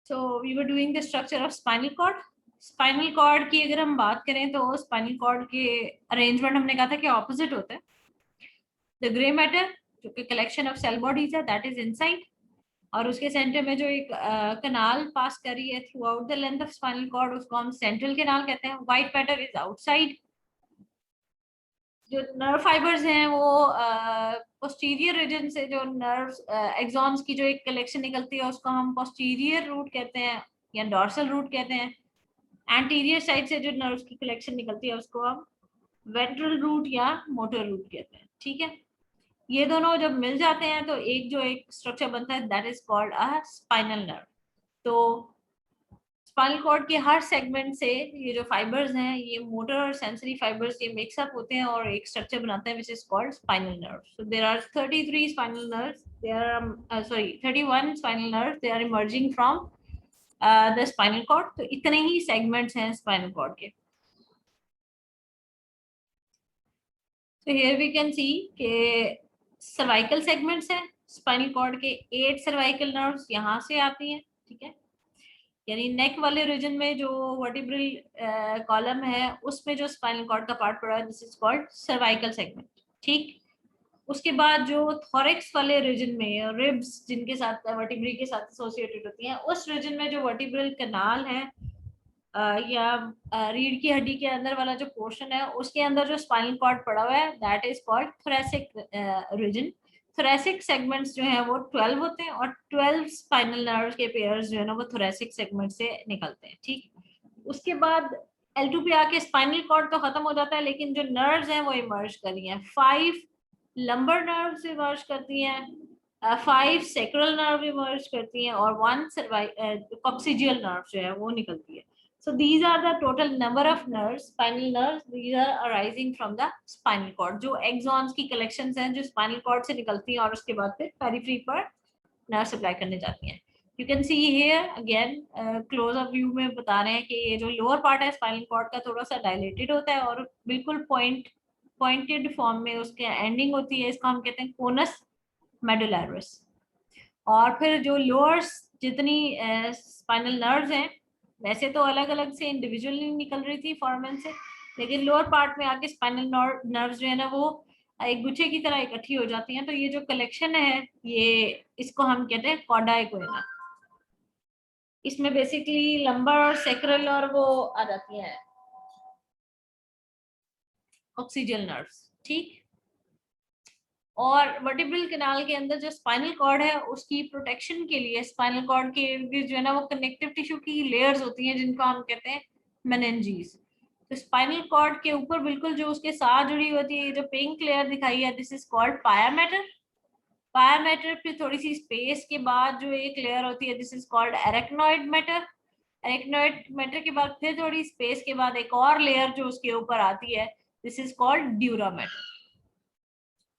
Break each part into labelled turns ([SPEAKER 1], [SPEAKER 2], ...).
[SPEAKER 1] So we were doing the structure of spinal cord. Spinal cord की अगर हम बात करें तो स्पाइनल कॉर्ड के अरेंजमेंट हमने कहा था कि ऑपोजिट होता है. द ग्रे मैटर जो कि कलेक्शन ऑफ सेल बॉडीज है दैट इज इनसाइड, और उसके सेंटर में जो एक कनाल पास कर रही है throughout the length of spinal cord उसको हम सेंट्रल कनाल कहते हैं. White matter is outside. जो नर्व फाइबर्स हैं वो पोस्टीरियर रीजन से जो नर्व एक्सॉन्स की जो एक कलेक्शन निकलती है उसको हम पोस्टीरियर रूट कहते हैं या डॉर्सल रूट कहते हैं. एंटीरियर साइड से जो नर्व्स की कलेक्शन निकलती है उसको हम वेंट्रल रूट या मोटर रूट कहते हैं. ठीक है, ये दोनों जब मिल जाते हैं तो एक स्ट्रक्चर बनता है that is called a spinal nerve. तो स्पाइनल कॉर्ड के हर सेगमेंट से ये जो फाइबर्स हैं ये मोटर और सेंसरी फाइबर्स ये मिक्सअप होते हैं और एक स्ट्रक्चर बनाते हैं which is called spinal nerve. So there are 33 spinal nerves, there are sorry 31 spinal nerves, they are emerging from the spinal cord. तो इतने ही सेगमेंट्स हैं स्पाइनल कॉर्ड के. तो हियर वी कैन सी के सर्वाइकल सेगमेंट्स हैं spinal cord के. 8 cervical nerves यहाँ से आती हैं. ठीक है, यानी नेक वाले रीजन में जो वर्टिब्रल कॉलम है उसमें जो स्पाइनल कॉर्ड का पार्ट पड़ा है this is called cervical segment. ठीक, उसके बाद जो थोरेक्स वाले रीजन में रिब्स जिनके साथ वर्टिब्री के साथ एसोसिएटेड होती हैं उस रीजन में जो वर्टिब्रल कनाल है या रीढ़ की हड्डी के अंदर वाला जो पोर्शन है उसके अंदर जो स्पाइनल कॉर्ड पड़ा हुआ है that is called thoracic region. Thoracic segments जो है वो 12 होते हैं और 12 स्पाइनल नर्व के पेयर्स जो है ना वो थोरेसिक सेगमेंट से निकलते हैं. ठीक, उसके बाद L2 पे आके स्पाइनल कॉर्ड तो खत्म हो जाता है लेकिन जो नर्व्स हैं वो इमर्ज कर रही हैं. 5 लंबर नर्व्स इमर्ज करती हैं, 5 सेक्रल नर्व इमर्ज करती हैं और 1 कॉक्सिजियल नर्व जो है वो निकलती है. So these are the total number of nerves, spinal nerves. These are arising from the spinal cord. जो axons की collections हैं जो spinal cord से निकलती हैं और उसके बाद फिर periphery पर nerve supply करने जाती हैं. You can see here again close up view में बता रहे हैं कि ये जो lower part है spinal cord का थोड़ा सा dilated होता है और बिल्कुल pointed form में उसके ending होती है. इसको हम कहते हैं conus medullaris. और फिर जो लोअर जितनी स्पाइनल नर्व्स हैं वैसे तो अलग अलग से इंडिविजुअली निकल रही थी फॉर्मेन से, लेकिन लोअर पार्ट में आके स्पाइनल नर्व्स जो है ना वो एक गुच्छे की तरह इकट्ठी हो जाती हैं. तो ये जो कलेक्शन है ये इसको हम कहते हैं कॉडा इक्वेना. इसमें बेसिकली लंबर और सेक्रल और वो आ जाती हैं ऑक्सीजन नर्व्स. ठीक, और वर्टिब्रल कैनाल के अंदर जो स्पाइनल कॉर्ड है उसकी प्रोटेक्शन के लिए स्पाइनल कॉर्ड के जो है ना वो कनेक्टिव टिश्यू की लेयर्स होती हैं जिनको हम कहते हैं मेनिंजीज. तो स्पाइनल कॉर्ड के ऊपर बिल्कुल जो उसके साथ जुड़ी होती है जो पिंक लेयर दिखाई है दिस इज कॉल्ड पाया मैटर. पाया मैटर फिर थोड़ी सी स्पेस के बाद जो एक लेयर होती है this is called arachnoid matter. Arachnoid matter के बाद फिर थोड़ी स्पेस के बाद एक और लेयर जो उसके ऊपर आती है this is called dura mater.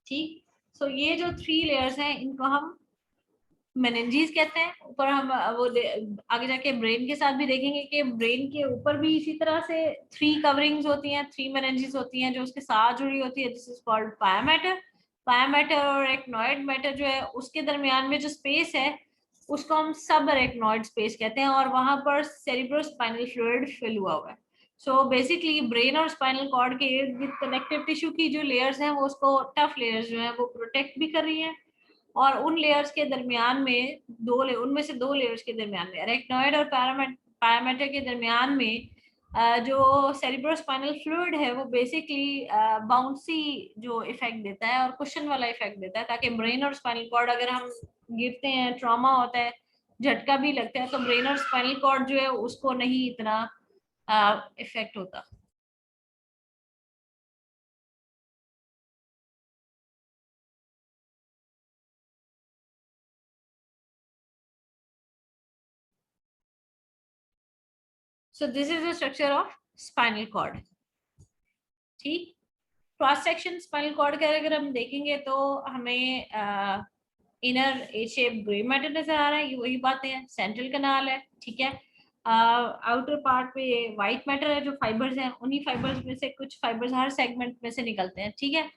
[SPEAKER 1] ठीक, सो ये जो 3 लेयर्स हैं इनको हम मेनिंजीज कहते हैं. ऊपर हम वो आगे जाके ब्रेन के साथ भी देखेंगे कि ब्रेन के ऊपर भी इसी तरह से 3 कवरिंग्स होती हैं, 3 मेनिंजीज होती हैं जो उसके साथ जुड़ी होती है दिस इज कॉल्ड पाया मैटर. पाया मैटर और एरेक्नॉइड मैटर जो है उसके दरमियान में जो स्पेस है उसको हम सब एरेक्नॉइड स्पेस कहते हैं और वहां पर सेरिब्रोस्पाइनल फ्लूइड फिल हुआ हुआ है. सो बेसिकली ब्रेन और स्पाइनल कॉर्ड के इर्द गिर्द कनेक्टिव टिश्यू की जो लेयर्स हैं वो उसको टफ लेयर्स जो हैं वो प्रोटेक्ट भी कर रही हैं. और उन लेयर्स के दरमियान में उनमें से 2 लेयर्स के दरमियान में एरेक्नॉइड और पैरामेटर के दरमियान में जो सेरिब्रोस्पाइनल फ्लूइड है वो बेसिकली बाउंसी जो इफेक्ट देता है और कुशन वाला इफेक्ट देता है ताकि ब्रेन और स्पाइनल कॉर्ड अगर हम गिरते हैं ट्रॉमा होता है झटका भी लगता है तो ब्रेन और स्पाइनल कॉर्ड जो है उसको नहीं इतना इफेक्ट होता. So this is the structure of spinal cord. ठीक, क्रॉस सेक्शन स्पाइनल कॉर्ड का अगर हम देखेंगे तो हमें inner A shape grey matter नजर आ रहा है. ये वही बातें हैं, सेंट्रल कनाल है. ठीक है, आउटर पार्ट पे व्हाइट मैटर है जो फाइबर्स हैं उन्हीं फाइबर्स में से कुछ फाइबर्स हर सेगमेंट में से निकलते हैं. ठीक है,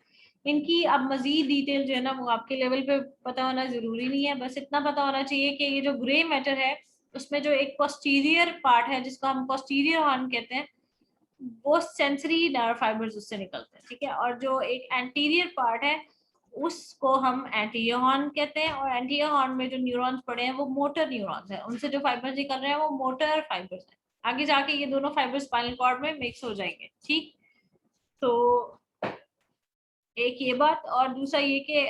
[SPEAKER 1] इनकी अब मजीद डिटेल जो है ना वो आपके लेवल पे पता होना जरूरी नहीं है, बस इतना पता होना चाहिए कि ये जो ग्रे मैटर है उसमें जो एक पोस्टीरियर पार्ट है जिसको हम पोस्टीरियर हॉर्न कहते हैं, वो सेंसरी नर्व फाइबर्स उससे निकलते हैं, ठीक है। और जो एक एंटीरियर पार्ट है उसको हम एंटीरियर हॉर्न कहते हैं, और एंटीरियर हॉर्न में जो न्यूरॉन्स पड़े हैं वो मोटर न्यूरॉन्स हैं, उनसे जो फाइबर्स निकल रहे हैं वो मोटर फाइबर्स हैं। आगे जाके ये दोनों फाइबर्स स्पाइनल कॉर्ड में मिक्स हो जाएंगे, ठीक। तो एक ये बात, और दूसरा ये कि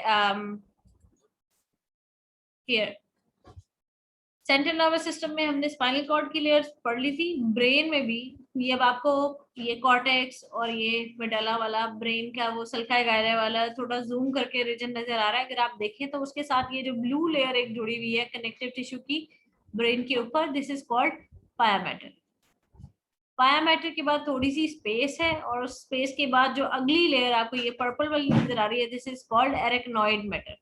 [SPEAKER 1] सेंट्रल नर्वस सिस्टम में हमने स्पाइनल कॉर्ड की लेयर्स पढ़ ली थी, ब्रेन में भी ये अब आपको ये कॉर्टेक्स और ये मेडुला वाला ब्रेन का वो सल्काई गायरा वाला थोड़ा जूम करके रीजन नजर आ रहा है। अगर आप देखें तो उसके साथ ये जो ब्लू लेयर एक जुड़ी हुई है कनेक्टिव टिश्यू की ब्रेन के ऊपर, दिस इज कॉल्ड पाया मैटर। पाया मैटर के बाद थोड़ी सी स्पेस है, और उस स्पेस के बाद जो अगली लेयर आपको ये पर्पल वाली नजर आ रही है, this is called arachnoid matter.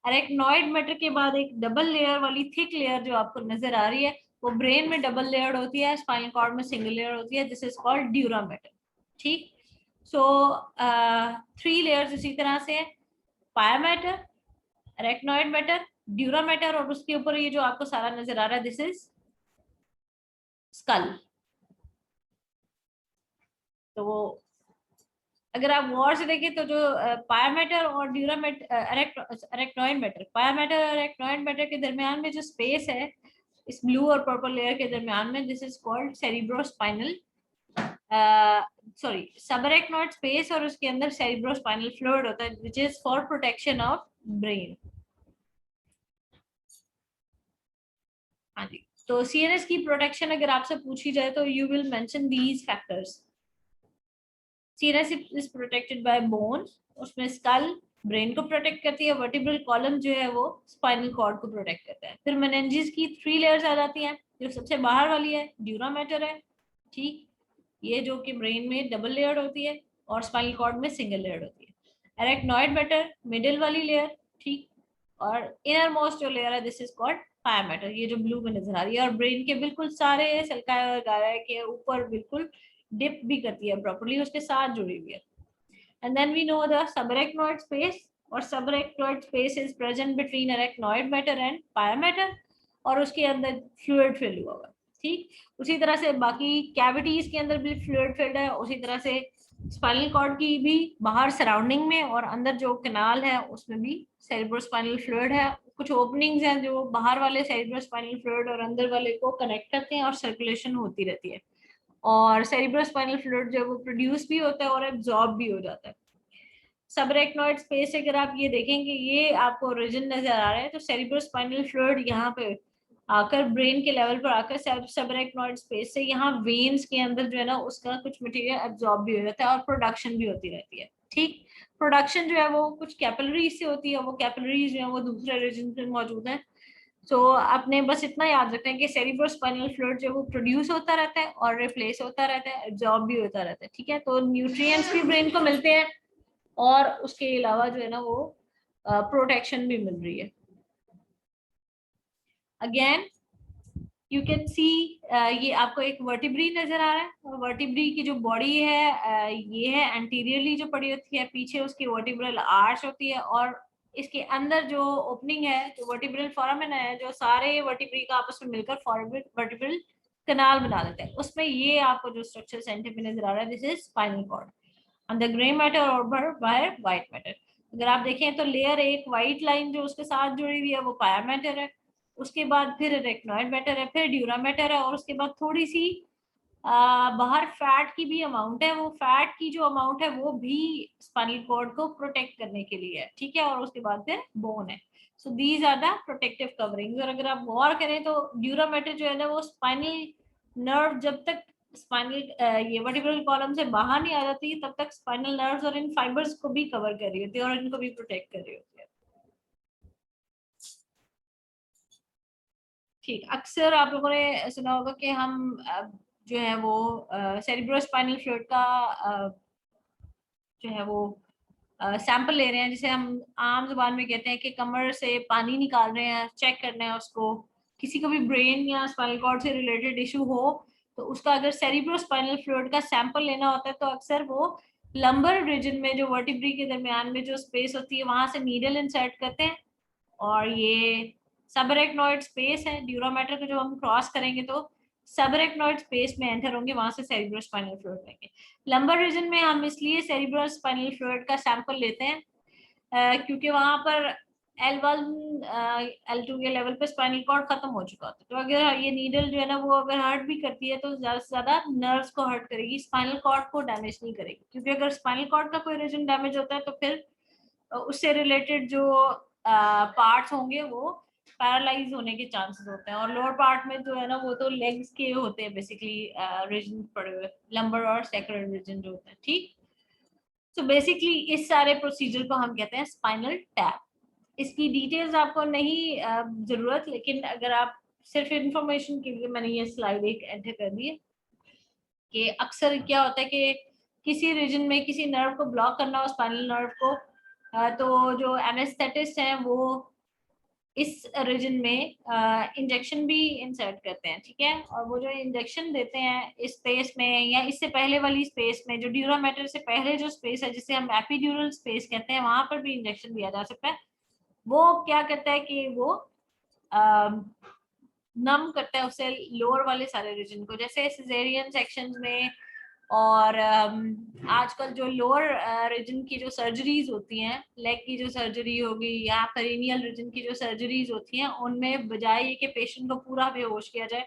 [SPEAKER 1] Arachnoid matter के बाद एक डबल लेयर वाली थिक लेयर जो आपको नजर आ रही है, वो ब्रेन में डबल लेयर होती है, स्पाइनल कॉर्ड में सिंगल लेयर होती है, this is called dura mater, ठीक। सो 3 लेयर्स इसी तरह से है, पाया matter, arachnoid matter, dura mater, और उसके ऊपर ये जो आपको सारा नजर आ रहा है, दिस इज स्कल। तो अगर आप गौर से देखें तो जो पाया मैटर और ड्यूरा मैटर, एरेक्नॉइड मैटर, पाया मैटर और एरेक्नॉइड मैटर के दरमियान में जो स्पेस है इस ब्लू और पर्पल लेयर के दरमियान में, this is called cerebrospinal sorry subarachnoid space, और उसके अंदर सेरिब्रोस्पाइनल फ्लूइड होता है which is for protection of brain. हाँ जी, तो सीएनएस की प्रोटेक्शन अगर आपसे पूछी जाए तो you will mention these factors. CNS is protected by bone, उसमें स्कल ब्रेन को प्रोटेक्ट करती है, वर्टिब्रल कॉलम जो है वो स्पाइनल कॉर्ड को प्रोटेक्ट करता है। फिर मेनिंजेस की 3 लेयर्स आ जाती हैं, जो सबसे बाहर वाली है ड्यूरा मैटर है, ठीक, ये जो कि ब्रेन में डबल लेयर्ड होती है और स्पाइनल कॉर्ड में सिंगल लेयर्ड होती है। एरेक्नॉइड मैटर मिडिल वाली लेयर, ठीक, और इनर मोस्ट जो लेयर है दिस इज कॉल्ड पाया मैटर, ये जो ब्लू में नजर आ रही है, और ब्रेन के बिल्कुल सारे सल्काई वगैरह के ऊपर बिल्कुल डिप भी करती है प्रॉपर्ली, उसके साथ जुड़ी हुई है। And then we know the subarachnoid space, और subarachnoid space is present between arachnoid matter and pia matter, और उसके अंदर फ्लूइड फिल हुआ हुआ है, ठीक। उसी तरह से बाकी कैविटीज के अंदर भी फ्लूइड फिल्ड है, उसी तरह से स्पाइनल कॉर्ड की भी बाहर सराउंडिंग में और अंदर जो कैनाल है उसमें भी सेरिब्रोस्पाइनल फ्लूइड है। कुछ ओपनिंग्स हैं जो बाहर वाले सेरिब्रोस्पाइनल फ्लूइड और अंदर वाले को कनेक्ट करते हैं और सर्कुलेशन होती रहती है, और सेरिब्रोस्पाइनल फ्लूइड जो वो प्रोड्यूस भी होता है और एब्जॉर्ब भी हो जाता है। सबरेक्नॉइड स्पेस से अगर आप ये देखेंगे, ये आपको रीजन नजर आ रहा है, तो सेरिब्रोस्पाइनल फ्लूइड यहाँ पे आकर ब्रेन के लेवल पर आकर सबरेक्नॉइड स्पेस से यहाँ वेन्स के अंदर जो है ना उसका कुछ मटेरियल एब्जॉर्ब भी हो जाता है और प्रोडक्शन भी होती रहती है, ठीक। प्रोडक्शन जो है वो कुछ कैपिलरीज से होती है, वो कैपिलरीज जो है वो दूसरे रीजन में मौजूद है। सो आपने बस इतना याद रखना है कि सेरिब्रोस्पाइनल फ्लूइड जो वो प्रोड्यूस होता रहता है और रिप्लेस होता रहता है, एब्जॉर्ब भी होता रहता है, ठीक है। तो न्यूट्रिएंट्स भी ब्रेन को मिलते हैं और उसके अलावा जो है ना वो प्रोटेक्शन भी मिल रही है। अगेन यू कैन सी, ये आपको एक वर्टिब्री नजर आ रहा है, और वर्टिब्री की जो बॉडी है ये है एंटीरियरली जो पड़ी होती है, पीछे उसकी वर्टिब्रल आर्च होती है, और इसके अंदर जो ओपनिंग है जो वर्टिब्रल फोरामेन है, जो सारे वर्टिब्री का आपस में मिलकर वर्टिब्रल कनाल बना देते हैं, उसमें ये आपको जो स्ट्रक्चर सेंटर में नजर आ रहा है, दिस इज स्पाइनल कॉर्ड। अंदर ग्रे मैटर और बाहर व्हाइट मैटर। अगर आप देखें तो लेयर एक व्हाइट लाइन जो उसके साथ जुड़ी हुई है वो पाया मैटर है, उसके बाद फिर रेक्नॉइड मैटर है, फिर ड्यूरा मैटर है, और उसके बाद थोड़ी सी बाहर फैट की भी अमाउंट है, वो फैट की जो अमाउंट है वो भी स्पाइनल कॉर्ड को प्रोटेक्ट करने के लिए है, ठीक है, और उसके बाद फिर बोन है। So these are the protective coverings. और अगर आप गौर करें तो ड्यूरा मैटर जो है ना वो स्पाइनल नर्व जब तक स्पाइनल ये वर्टिब्रल कॉलम से बाहर नहीं आ जाती तब तक स्पाइनल नर्व्स और इन फाइबर्स को भी कवर कर रही होती है और इनको भी प्रोटेक्ट कर रही होती है, ठीक। अक्सर आप लोगों ने सुना होगा कि हम जो है वो सेरिब्रोस्पाइनल फ्लूइड का जो है वो सैंपल ले रहे हैं, जिसे हम आम जुबान में कहते हैं कि कमर से पानी निकाल रहे हैं, चेक करना है उसको। किसी को भी ब्रेन या स्पाइनल कॉर्ड से रिलेटेड इशू हो तो उसका अगर सेरिब्रोस्पाइनल फ्लूइड का सैंपल लेना होता है तो अक्सर वो लंबर रीजन में जो वर्टिब्री के दरमियान में जो स्पेस होती है वहां से नीडल इंसर्ट करते हैं, और ये सबरेक्नॉइड स्पेस है, ड्यूरामेटर को जब हम क्रॉस करेंगे तो सबरेक्नॉइड स्पेस में एंटर होंगे, वहां से सेरिब्रोस्पाइनल फ्लूइड लेंगे। लंबर रीजन में हम इसलिए सेरिब्रोस्पाइनल फ्लूइड का सैंपल लेते हैं क्योंकि वहां पर L1 L2 के लेवल पे स्पाइनल कॉर्ड खत्म हो चुका होता है। तो अगर ये नीडल जो है ना वो अगर हर्ट भी करती है तो ज्यादा से ज्यादा नर्व्स को हर्ट करेगी, स्पाइनल कॉर्ड को डैमेज नहीं करेगी, क्योंकि अगर स्पाइनल कॉर्ड का कोई रीजन डैमेज होता है तो फिर उससे रिलेटेड जो पार्ट्स होंगे वो पैरालाइज होने के चांसेस होते हैं। और लोअर पार्ट में जो है ना वो तो लेग्स के होते हैं बेसिकली रीजन पड़े हुए, लंबर और सैक्रल रीजन जो होते हैं। ठीक, तो बेसिकली इस सारे प्रोसीजर को हम कहते हैं स्पाइनल टैप। इसकी डिटेल्स आपको नहीं जरूरत, लेकिन अगर आप सिर्फ इंफॉर्मेशन के लिए मैंने ये स्लाइड एक एंटर कर दी है कि अक्सर क्या होता है कि किसी रीजन में किसी नर्व को ब्लॉक करना हो, स्पाइनल नर्व को, तो जो एनेस्थेटिस्ट हैं वो इस रीजन में इंजेक्शन भी इंसर्ट करते हैं। ठीक है, और वो जो इंजेक्शन देते हैं इस स्पेस में या इससे पहले वाली स्पेस में, जो ड्यूरामेटर से पहले जो स्पेस है जिसे हम एपिड्यूरल स्पेस कहते हैं, वहां पर भी इंजेक्शन दिया जा सकता है। वो क्या करता है कि वो नम करता है उससे लोअर वाले सारे रीजन को, जैसे सिजेरियन सेक्शंस में और आजकल जो लोअर रीजन की जो सर्जरीज होती हैं, लेग की जो सर्जरी होगी या पेरिनियल रीजन की जो सर्जरीज होती हैं, उनमें बजाय ये कि पेशेंट को पूरा बेहोश किया जाए,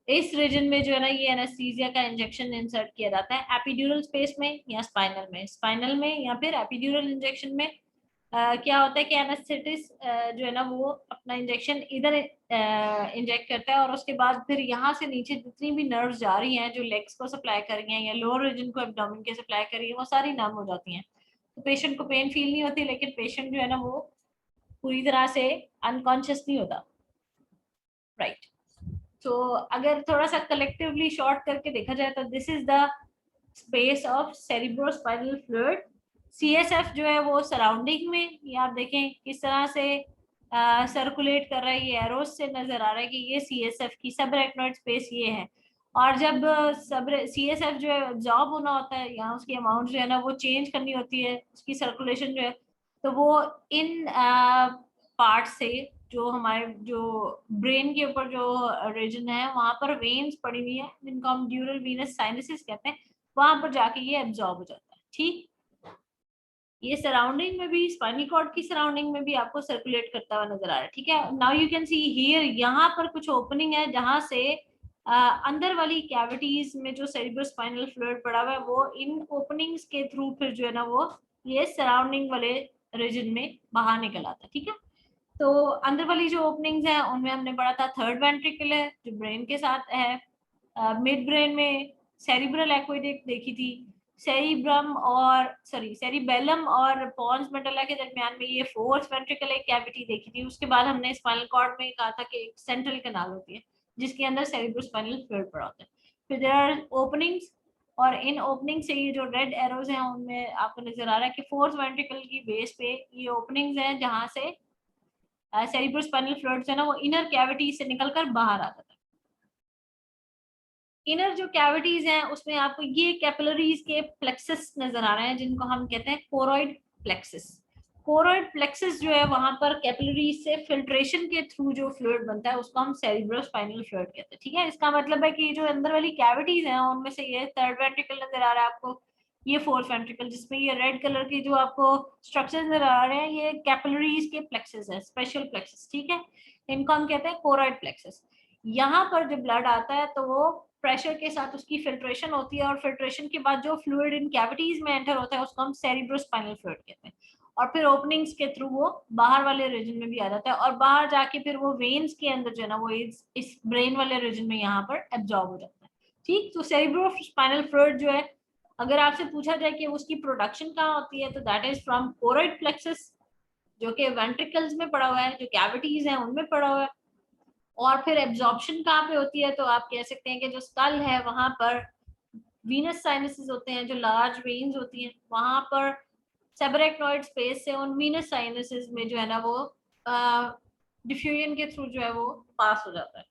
[SPEAKER 1] इस रीजन में जो है ना ये एनेस्थीसिया का इंजेक्शन इंसर्ट किया जाता है एपिड्यूरल स्पेस में या स्पाइनल में या फिर एपिड्यूरल इंजेक्शन में। क्या होता है कि एनेस्थेटिस्ट जो है ना वो अपना इंजेक्शन इधर इंजेक्ट करता है और उसके बाद फिर यहाँ से नीचे जितनी भी नर्व्स जा रही हैं जो लेग्स को सप्लाई कर रही हैं या लोअर रीजन को एब्डोमेन के सप्लाई कर रही है, वो सारी नम हो जाती हैं। तो पेशेंट को पेन फील नहीं होती, लेकिन पेशेंट जो है ना वो पूरी तरह से अनकॉन्शियस नहीं होता। राइट, तो अगर थोड़ा सा कलेक्टिवली शॉर्ट करके देखा जाए तो this is the space of cerebrospinal fluid. CSF जो है वो सराउंडिंग में, ये आप देखें किस तरह से सर्कुलेट कर रहा है, ये एरोस से नजर आ रहा है कि ये CSF की सब रेटिनोइड स्पेस ये है। और जब सब CSF जो है एब्जॉर्ब होना होता है या उसकी अमाउंट जो है ना वो चेंज करनी होती है, उसकी सर्कुलेशन जो है, तो वो इन पार्ट से जो हमारे जो ब्रेन के ऊपर जो रीजन है वहां पर वेन्स पड़ी हुई है जिनको हम ड्यूरल वीनस साइनसेस कहते हैं, वहां पर जाके ये एब्जॉर्ब हो जाता है। ठीक, ये सराउंडिंग में भी, स्पाइनल कॉर्ड की सराउंडिंग में भी आपको सर्कुलेट करता हुआ नजर आ रहा है। ठीक है, now you can see here, यहाँ पर कुछ ओपनिंग है जहां से अंदर वाली कैविटीज में जो सेरिब्रोस्पाइनल फ्लूइड पड़ा हुआ है वो इन ओपनिंग्स के थ्रू फिर जो है ना वो ये सराउंडिंग वाले रीजन में बाहर निकल आता है। ठीक है, तो अंदर वाली जो ओपनिंग्स हैं उनमें हमने पढ़ा था थर्ड वेंट्रिकल है जो ब्रेन के साथ है, मिड ब्रेन में सेरिब्रल एक्वेडक्ट देखी थी, सेरिब्रम और सॉरी सेरिबेलम और पॉन्स मेडुला के दरमियान में ये फोर्थ वेंट्रिकल एक कैविटी देखी थी। उसके बाद हमने स्पाइनल कॉर्ड में कहा था कि एक सेंट्रल कैनाल होती है जिसके अंदर सेरिब्रोस्पाइनल फ्लूइड पड़ा होता है। फिर देयर आर ओपनिंग्स, और इन ओपनिंग से ये जो रेड एरोज हैं उनमें आपको नजर आ रहा है कि फोर्थ वेंट्रिकल की बेस पे ये ओपनिंग्स हैं जहां से सेरिब्रोस्पाइनल फ्लूइड है ना वो इनर कैविटी से निकलकर बाहर आता था। इनर जो कैविटीज हैं उसमें आपको ये कैपिलरीज के प्लेक्सस नजर आ रहे हैं जिनको हम कहते हैं कोरोइड प्लेक्सस। कोरोइड प्लेक्सस जो है वहां पर कैपिलरीज से फिल्ट्रेशन के थ्रू जो फ्लूइड बनता है उसको हम सेरिब्रोस्पाइनल फ्लूइड कहते हैं। ठीक है, इसका मतलब है कि जो अंदर वाली कैविटीज हैं उनमें से ये थर्ड वेंट्रिकल नजर आ रहा है आपको, ये फोर्थ वेंट्रिकल जिसमें ये रेड कलर के जो आपको स्ट्रक्चर नजर आ रहे हैं ये कैपिलरीज के प्लेक्सस है, स्पेशल प्लेक्सस। ठीक है, इनको हम कहते हैं कोरोइड प्लेक्सस। यहाँ पर जो ब्लड आता है तो वो प्रेशर के साथ उसकी फिल्ट्रेशन होती है और फिल्ट्रेशन के बाद जो फ्लूइड इन कैविटीज में एंटर होता है उसको हम सेरिब्रोस्पाइनल फ्लूइड कहते हैं। और फिर ओपनिंग्स के थ्रू वो बाहर वाले रीजन में भी आ जाता है और बाहर जाके फिर वो वेन्स के अंदर जो है ना वो इस ब्रेन वाले रीजन में यहाँ पर एब्जॉर्ब हो जाता है। ठीक, तो सेरिब्रोस्पाइनल फ्लूइड जो है अगर आपसे पूछा जाए कि उसकी प्रोडक्शन कहाँ होती है तो that is from choroid plexus जो कि वेंट्रिकल्स में पड़ा हुआ है, जो कैविटीज हैं उनमें पड़ा हुआ है। और फिर एब्जॉर्प्शन कहाँ पे होती है तो आप कह सकते हैं कि जो स्कल है वहां पर वीनस साइनसेस होते हैं, जो लार्ज वेन्स होती हैं वहां पर सेबरेक्नॉइड स्पेस से उन वीनस साइनसेस में जो है ना वो डिफ्यूजन के थ्रू जो है वो पास हो जाता है।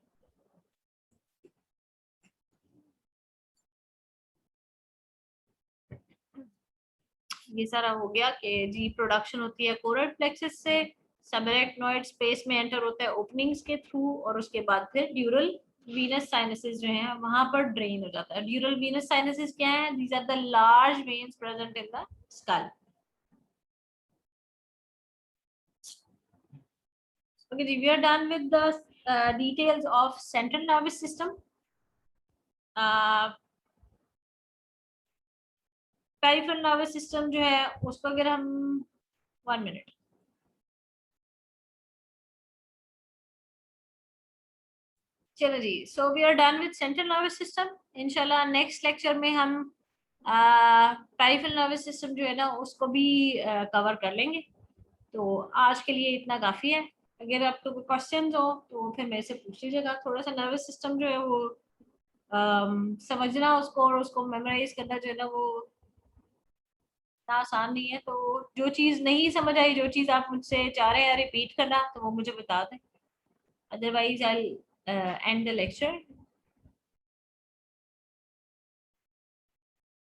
[SPEAKER 1] ये सारा हो गया कि जी प्रोडक्शन होती है कोरोइड प्लेक्सस से, सबरेक्नोइड स्पेस में एंटर होता है ओपनिंग्स के थ्रू, और उसके बाद फिर ड्यूरल वीनस साइनसेस जो है वहां पर ड्रेन हो जाता है। ड्यूरल वीनस साइनसेस क्या है? These are the large veins present in the skull. Okay, we are done with the details of central nervous system. Peripheral nervous system जो है उसको अगर हम 1 मिनट, चलो जी। So we are done with central nervous system. इंशाल्लाह next lecture में हम पेरिफेरल नर्वस सिस्टम जो है ना उसको भी कवर कर लेंगे। तो आज के लिए इतना काफ़ी है। अगर आपको कोई क्वेश्चन हो तो फिर मेरे से पूछ लीजिएगा। थोड़ा सा नर्वस सिस्टम जो है वो समझना उसको और उसको मेमोराइज करना जो है ना वो इतना आसान नहीं है। तो जो चीज़ नहीं समझ आई, जो चीज़ आप मुझसे चाह रहे हैं रिपीट करना, तो वो मुझे बता दें। Otherwise I and the lecture.